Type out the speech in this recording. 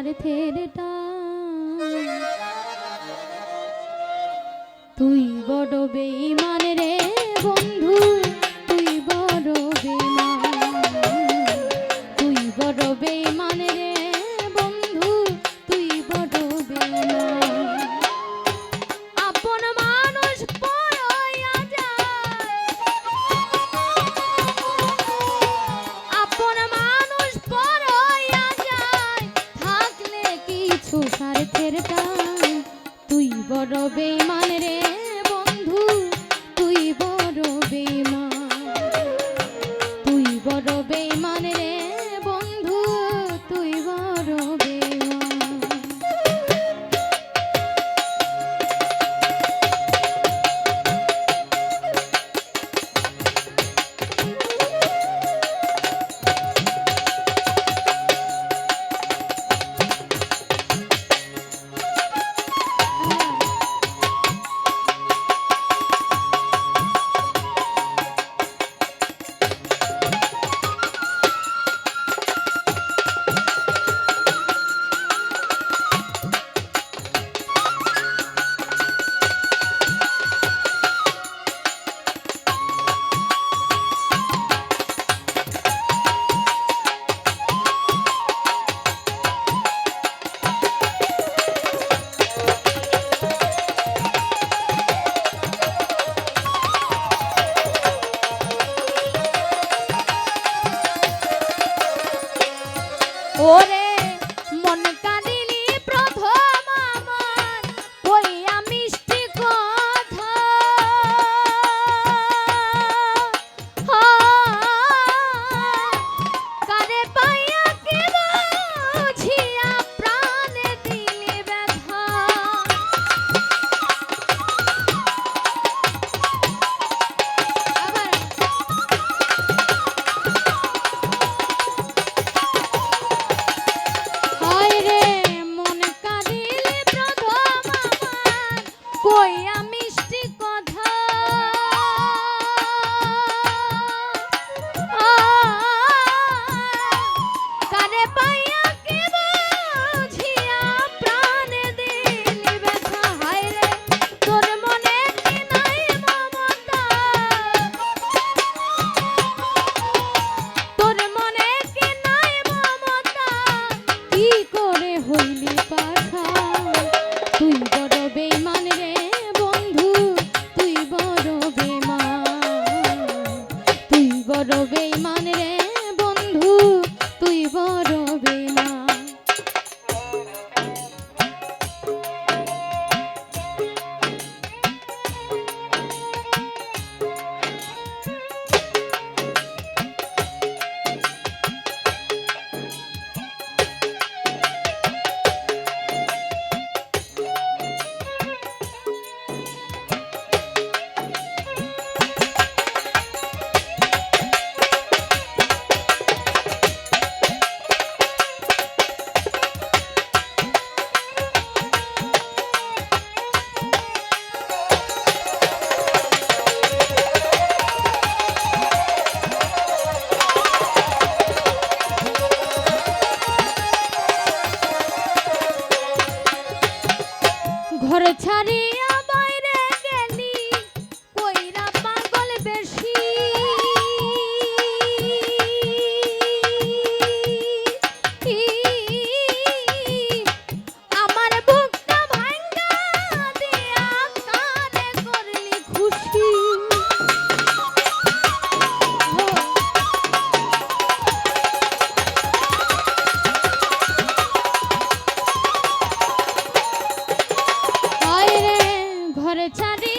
স্বার্থের টান। তুই বড় বেঈমান রে বন্ধু, তুই বড় বেঈমান, তুই বড় বেঈমান রে বন্ধু, তুই বড় বেঈমান। আপন মানুষ পরাইয়া যায়, আপন মানুষ পরাইয়া যায়, থাকলে কিছু স্বার্থের টান। তুই বড় বেঈমান রে বন্ধু, তুই বড় বেঈমান, তুই বড় বেঈমান রে বন্ধু, তুই বড় বেঈমান। ওরে মন কাঁদিলি প্রথম আমার, কইয়া মিষ্টি কথা, কারে পাইয়া কি বুঝিয়া প্রাণে দিলি ব্যথা। কইয়া মিষ্টি কথা, কারে পাইয়া কি বুঝিয়া প্রাণে দিলি ব্যথা। হায় রে তোর মনে কি নাই মমতা, তোর মনে কি নাই মমতা, কি করে হইলি পাখা। তুই বড় বেঈমান রে বন্ধু, তুই বড় বেঈমান, তুই বড় বেঈমান রে বন্ধু, তুই বড় বেঈমান। ঘর ছাড়িয়া বাইরে গেলি, কইরা পাগল বেশি, আমার বুকটা ভাঙা দিয়া কারে করলি খুশি। ঘরে ছাড়ি